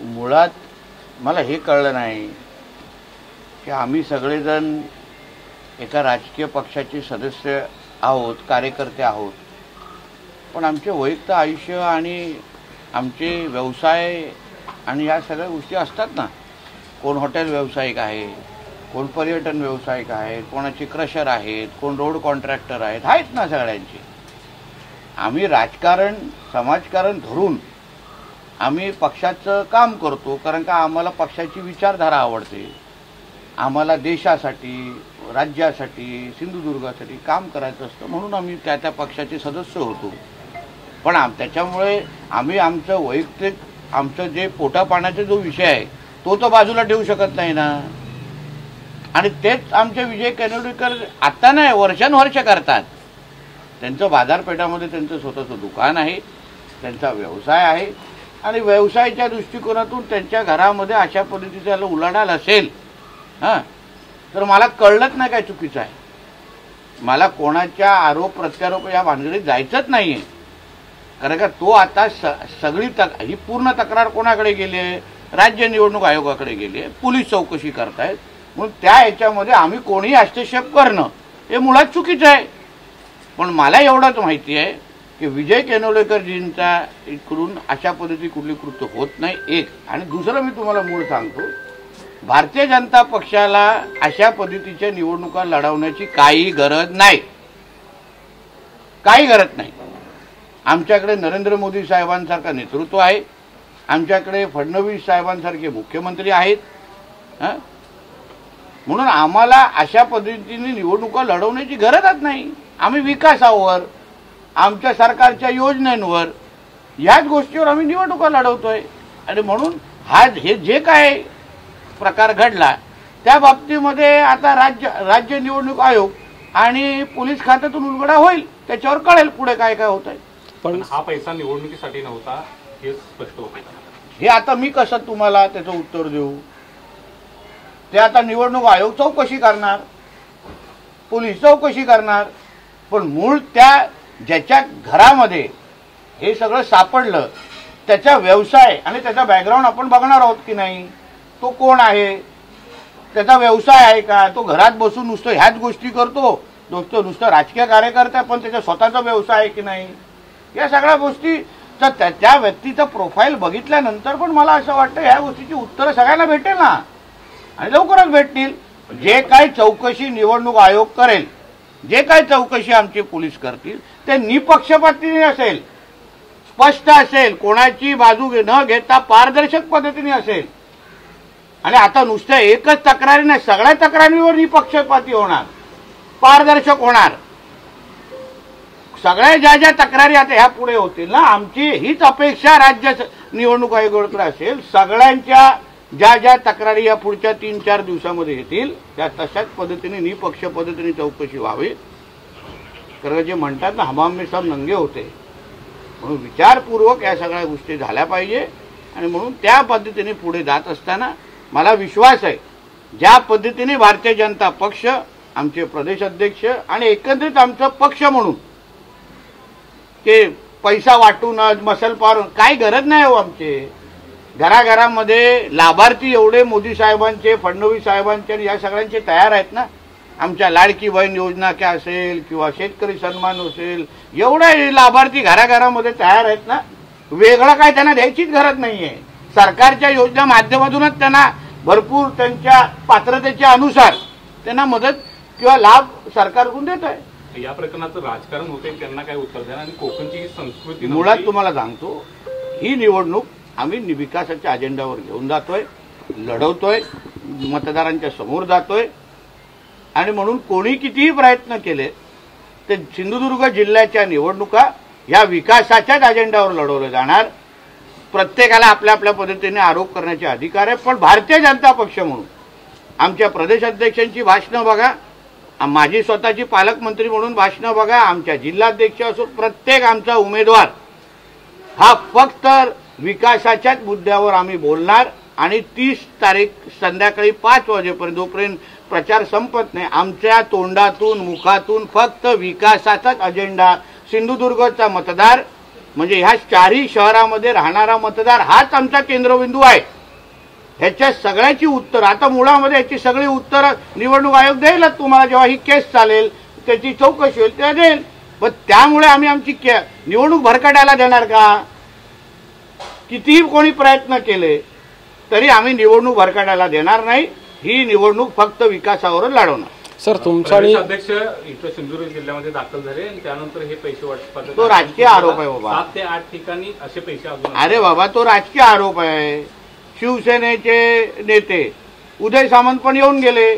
मुळात मला हे कळलं नाही की आम्ही सगळेजण एका राजकीय पक्षाचे सदस्य आहोत, कार्यकर्ते आहोत, पण आमचे वैयक्तिक आयुष्य आणि आमचे व्यवसाय आणि या सगळ्या गोष्टी असतात ना. कोण हॉटेल व्यावसायिक आहे, कोण पर्यटन व्यावसायिक आहेत, कोणाचे क्रशर आहेत, कोण रोड कॉन्ट्रॅक्टर आहेत ना सगळ्यांचे. आम्ही राजकारण समाजकारण धरून आम्ही पक्षाचं काम करतो, कारण का आम्हाला पक्षाची विचारधारा आवडते. आम्हाला देशासाठी, राज्यासाठी, सिंधुदुर्गासाठी काम करायचं असतं, म्हणून आम्ही त्या पक्षाचे सदस्य होतो. पण त्याच्यामुळे आम्ही आमचं वैयक्तिक आमचं जे पोटापाण्याचा जो विषय आहे तो तर बाजूला ठेवू शकत नाही ना. आणि तेच आमचे विजय केनोडीकर आता नाही वर्षानुवर्ष करतात. त्यांचं बाजारपेठामध्ये त्यांचं स्वतःचं दुकान आहे, त्यांचा व्यवसाय आहे, आणि व्यवसायाच्या दृष्टिकोनातून त्यांच्या घरामध्ये अशा पद्धतीचा उलाढाल असेल तर मला कळलंच नाही काय चुकीचं आहे. मला कोणाच्या आरोप प्रत्यारोप या भानगडीत जायचंच नाहीये, कारण का तो आता सगळी ही पूर्ण तक्रार कोणाकडे गेली आहे? राज्य निवडणूक आयोगाकडे गेली आहे. पोलीस चौकशी करतायत, म्हणून त्या ह्याच्यामध्ये आम्ही कोणीही हस्तक्षेप करणं हे मुळात चुकीचं आहे. पण मला एवढंच माहिती आहे की विजय केनोडेकरजींचा इकडून अशा पद्धती कुठली कृत्य होत नाही, एक. आणि दुसरं मी तुम्हाला मूळ सांगतो, भारतीय जनता पक्षाला अशा पद्धतीच्या निवडणुका लढवण्याची काही गरज नाही, काही गरज नाही. आमच्याकडे नरेंद्र मोदी साहेबांसारखं नेतृत्व आहे, आमच्याकडे फडणवीस साहेबांसारखे मुख्यमंत्री आहेत. म्हणून आम्हाला अशा पद्धतीने निवडणुका लढवण्याची गरजच नाही. आम्ही विकासावर, आमच्या सरकारच्या योजनांवर, याच गोष्टीवर आम्ही निवडणुका लढवतोय. आणि म्हणून हे जे काय प्रकार घडला त्या बाबतीमध्ये आता राज्य निवडणूक आयोग आणि पोलीस खात्यातून उलगडा होईल, त्याच्यावर कळेल पुढे काय काय होत आहे. पण हा पैसा निवडणुकीसाठी नव्हता हे स्पष्ट होते. हे आता मी कसं तुम्हाला त्याचं उत्तर देऊ? ते आता निवडणूक आयोग चौकशी करणार, पोलीस चौकशी करणार. पण मूळ त्या ज्याच्या घरामध्ये हे सगळं सापडलं त्याचा व्यवसाय आणि त्याचा बॅकग्राऊंड आपण बघणार आहोत की नाही. तो कोण आहे, त्याचा व्यवसाय आहे का, तो घरात बसून नुसतं ह्याच गोष्टी करतो, नुसतं राजकीय कार्यकर्ता, पण त्याचा स्वतःचा व्यवसाय आहे की नाही, या सगळ्या गोष्टी. तर त्या व्यक्तीचं प्रोफाईल बघितल्यानंतर पण मला असं वाटतं ह्या गोष्टीची उत्तरं सगळ्यांना भेटेल ना, आणि लवकरच भेटतील. जे काही चौकशी निवडणूक आयोग करेल, जे काही चौकशी आमचे पोलीस करतील ते निपक्षपातीने असेल, स्पष्ट असेल, कोणाची बाजू न घेता पारदर्शक पद्धतीने असेल. आणि आता नुसत्या एकच तक्रारी नाही, सगळ्या तक्रारींवर निपक्षपाती होणार, पारदर्शक होणार. सगळ्या ज्या तक्रारी आता ह्या पुढे होतील ना, आमची हीच अपेक्षा राज्य निवडणूक आयोगाकडे असेल. सगळ्यांच्या ज्या तक्रारी या पुढच्या 3-4 दिवसामध्ये येतील त्या तशाच पद्धतीने निपक्ष पद्धतीने चौकशी व्हावी. कारण जे म्हणतात ना, हमाम में सब नंगे होते, म्हणून विचारपूर्वक या सगळ्या गोष्टी झाल्या पाहिजे. आणि म्हणून त्या पद्धतीने पुढे जात असताना मला विश्वास आहे, ज्या पद्धतीने भारतीय जनता पक्ष, आमचे प्रदेश अध्यक्ष आणि एकंदरीत आमचा पक्ष म्हणून ते पैसा वाटून मसल पारून काही गरज नाही हो. आमचे घराघरामध्ये लाभार्थी एवढे मोदी साहेबांचे, फडणवीस साहेबांचे आणि या सगळ्यांचे तयार आहेत ना. आमच्या लाडकी बहीण योजना काय असेल किंवा शेतकरी सन्मान असेल, एवढे लाभार्थी घराघरामध्ये तयार आहेत ना. वेगळं काय त्यांना द्यायचीच गरज नाहीये. सरकारच्या योजना माध्यमातूनच त्यांना भरपूर त्यांच्या पात्रतेच्या अनुसार त्यांना मदत किंवा लाभ सरकारकडून देत आहे. या प्रकरणाचं राजकारण होते, त्यांना काय उत्तर द्या. आणि कोकणची ही संस्कृती मुळात तुम्हाला सांगतो, ही निवडणूक आम्ही विकासाच्या अजेंडावर घेऊन जातोय, लढवतोय, मतदारांच्या समोर जातोय. आणि म्हणून कोणी कितीही प्रयत्न केले ते सिंधुदुर्ग जिल्ह्याच्या निवडणुका या विकासाच्याच अजेंडावर लढवल्या जाणार. प्रत्येकाला आपल्या आपल्या पद्धतीने आरोप करण्याचे अधिकार आहे. पण भारतीय जनता पक्ष म्हणून आमच्या प्रदेश अध्यक्षांची भाषणं बघा, माझी स्वतःची पालकमंत्री म्हणून भाषणं बघा, आमच्या जिल्हाध्यक्ष असो, प्रत्येक आमचा उमेदवार हा फक्त विकासाच्याच मुद्द्यावर आम्ही बोलणार. आणि 30 तारीख संध्याकाळी 5 वाजेपर्यंत, जोपर्यंत प्रचार संपत नाही, आमच्या तोंडातून मुखातून फक्त विकासाचाच अजेंडा, सिंधुदुर्गचा मतदार म्हणजे ह्या चारही शहरामध्ये राहणारा मतदार हाच आमचा केंद्रबिंदू आहे. ह्याच्या सगळ्याची उत्तर आता मुळामध्ये याची सगळी उत्तर निवडणूक आयोग देईलच तुम्हाला. जेव्हा ही केस चालेल त्याची चौकशी होईल तेव्हा देईल. पण त्यामुळे आम्ही आमची निवडणूक भरकटायला देणार का? कितीही कोणी प्रयत्न केले तरी आम्ही निवडणूक भरकटायला देणार नाही. ही निवडणूक फक्त विकासावर लढवणार. सर तुमचा अध्यक्ष इथं सिंधुदुर्ग जिल्ह्यामध्ये दाखल झाले आणि त्यानंतर हे पैसे वाटप तो राजकीय आरोप आहे बाबा. 7 ते 8 ठिकाणी असे पैसे अजून. अरे बाबा तो राजकीय आरोप आहे. शिवसेनेचे नेते उदय सामंत पण येऊन गेले.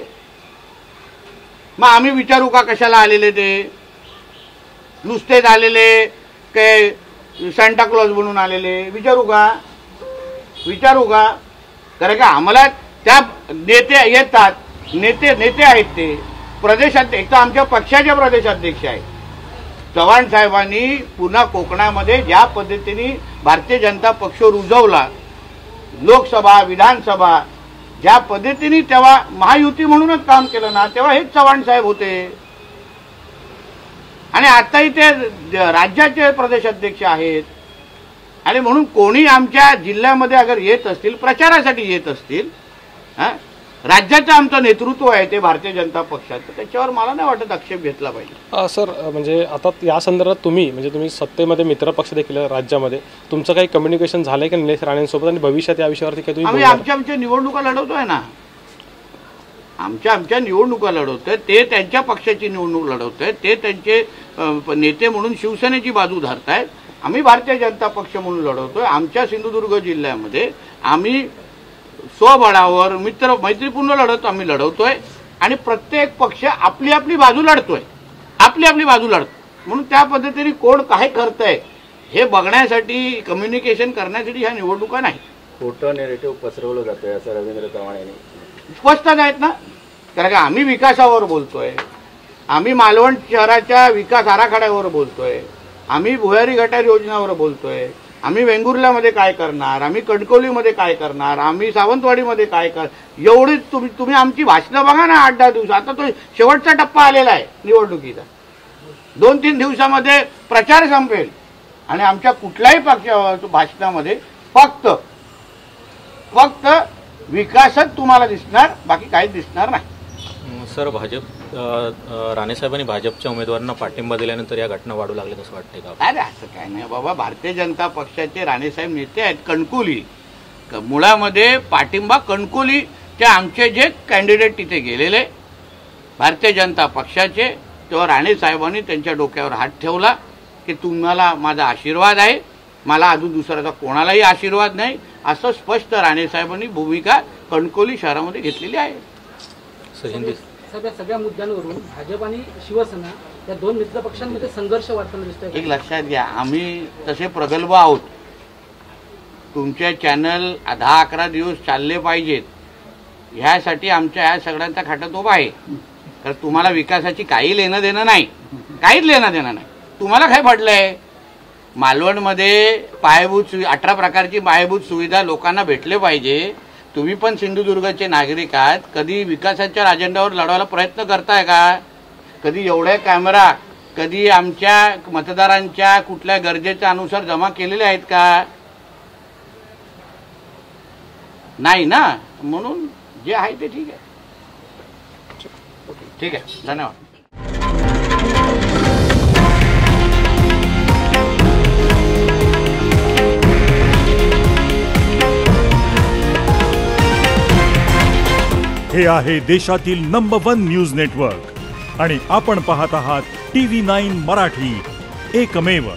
मग आम्ही विचारू का कशाला आलेले ते? नुसतेच आलेले काय सांता क्लॉज बनून आलेले? विचारू का? कारण का आम्हाला त्या नेते येतात. नेते आहेत ते प्रदेशाध्यक्ष. तर आमच्या पक्षाचे प्रदेशाध्यक्ष आहेत. चव्हाण साहेबांनी पुन्हा कोकणामध्ये ज्या पद्धतीने भारतीय जनता पक्ष रुजवला, लोकसभा विधानसभा ज्या पद्धतीने तेव्हा महायुती म्हणूनच काम केलं ना, तेव्हा हेच चव्हाण साहेब होते. आणि आताही ते राज्याचे प्रदेशाध्यक्ष आहेत. आणि म्हणून कोणी आमच्या जिल्ह्यामध्ये अगर येत असतील, प्रचारासाठी येत असतील, राज्याचं आमचं नेतृत्व आहे ते भारतीय जनता पक्षाचं, त्याच्यावर मला नाही वाटत आक्षेप घेतला पाहिजे. सर म्हणजे आता या संदर्भात तुम्ही सत्तेमध्ये मित्र पक्ष देखील राज्यामध्ये तुमचं काही कम्युनिकेशन झालंय का निलेश राणेंसोबत आणि भविष्यात या विषयावरती काही आम्ही आमच्या निवडणुका लढवतोय ना. आमच्या निवडणुका लढवतोय. ते त्यांच्या पक्षाची निवडणूक लढवतोय. ते त्यांचे नेते म्हणून शिवसेनेची बाजू धरतायत. आम्ही भारतीय जनता पक्ष म्हणून लढवतोय. आमच्या सिंधुदुर्ग जिल्ह्यामध्ये आम्ही स्वबळावर मैत्रीपूर्ण लढत आम्ही लढवतोय. आणि प्रत्येक पक्ष आपली आपली बाजू लढतोय. म्हणून त्या पद्धतीने कोण काय करतंय हे बघण्यासाठी, कम्युनिकेशन करण्यासाठी ह्या निवडणुका नाही. खोटं नेरेटिव्ह पसरवलं जातंय असं रवींद्र चव्हाण यांनी स्पष्टच आहेत ना. कारण का आम्ही विकासावर बोलतोय. आम्ही मालवण शहराच्या विकास आराखड्यावर बोलतोय. आम्ही भुयारी गटार योजनावर बोलतोय. आम्ही वेंगुर्ल्यामध्ये काय करणार, आम्ही कणकवलीमध्ये काय करणार, आम्ही सावंतवाडीमध्ये काय एवढी तुम्ही आमची भाषणं बघा ना. 8-10 दिवस. आता तो शेवटचा टप्पा आलेला आहे निवडणुकीचा. 2-3 दिवसामध्ये प्रचार संपेल आणि आमच्या कुठल्याही पक्ष भाषणामध्ये फक्त विकासच तुम्हाला दिसणार, बाकी काहीच दिसणार नाही. सर राणेसाहेबांनी भाजपच्या उमेदवारांना पाठिंबा दिल्यानंतर या घटना वाढू लागल्यात असं वाटतंय का? अरे असं काय नाही बाबा. भारतीय जनता पक्षाचे राणेसाहेब नेते आहेत. कणकवली मुळामध्ये पाठिंबा कणकवलीचे आमचे जे कॅन्डिडेट तिथे गेलेले भारतीय जनता पक्षाचे, तेव्हा राणेसाहेबांनी त्यांच्या डोक्यावर हात ठेवला की तुम्हाला माझा आशीर्वाद आहे, मला अजून दुसऱ्याचा कोणालाही आशीर्वाद नाही, असं स्पष्ट राणेसाहेबांनी भूमिका कणकवली शहरामध्ये घेतलेली आहे. सगळ्या मुद्द्यांवरून भाजप आणि शिवसेना या दोन मित्र पक्षांमध्ये संघर्ष वाढताना दिसतोय. एक लक्षात घ्या, आम्ही तसे प्रगल्भ आहोत. तुमचे चॅनल 10-11 दिवस चालले पाहिजेत ह्यासाठी आमच्या ह्या सगळ्यांचा खाटात उभा आहे. तर तुम्हाला विकासाची काही लेणं देणं नाही, काहीच लेणं देणं नाही. तुम्हाला काय पडलंय? मालवणमध्ये 18 प्रकारची पायाभूत सुविधा लोकांना भेटले पाहिजे. तुम्ही पण सिंधुदुर्गचे नागरिक आहात. कधी विकासाच्या अजेंड्यावर लढवायला प्रयत्न करताय का? कधी एवढे कॅमेरा कधी आमच्या मतदारांच्या कुठल्या गरजेच्या अनुसार जमा केलेले आहेत का? नाही ना. म्हणून जे आहे ते ठीक आहे. ठीक आहे, धन्यवाद. हे आहे देशातील नंबर 1 न्यूज नेटवर्क आणि आपण पाहत आहात TV9 मराठी, एकमेव.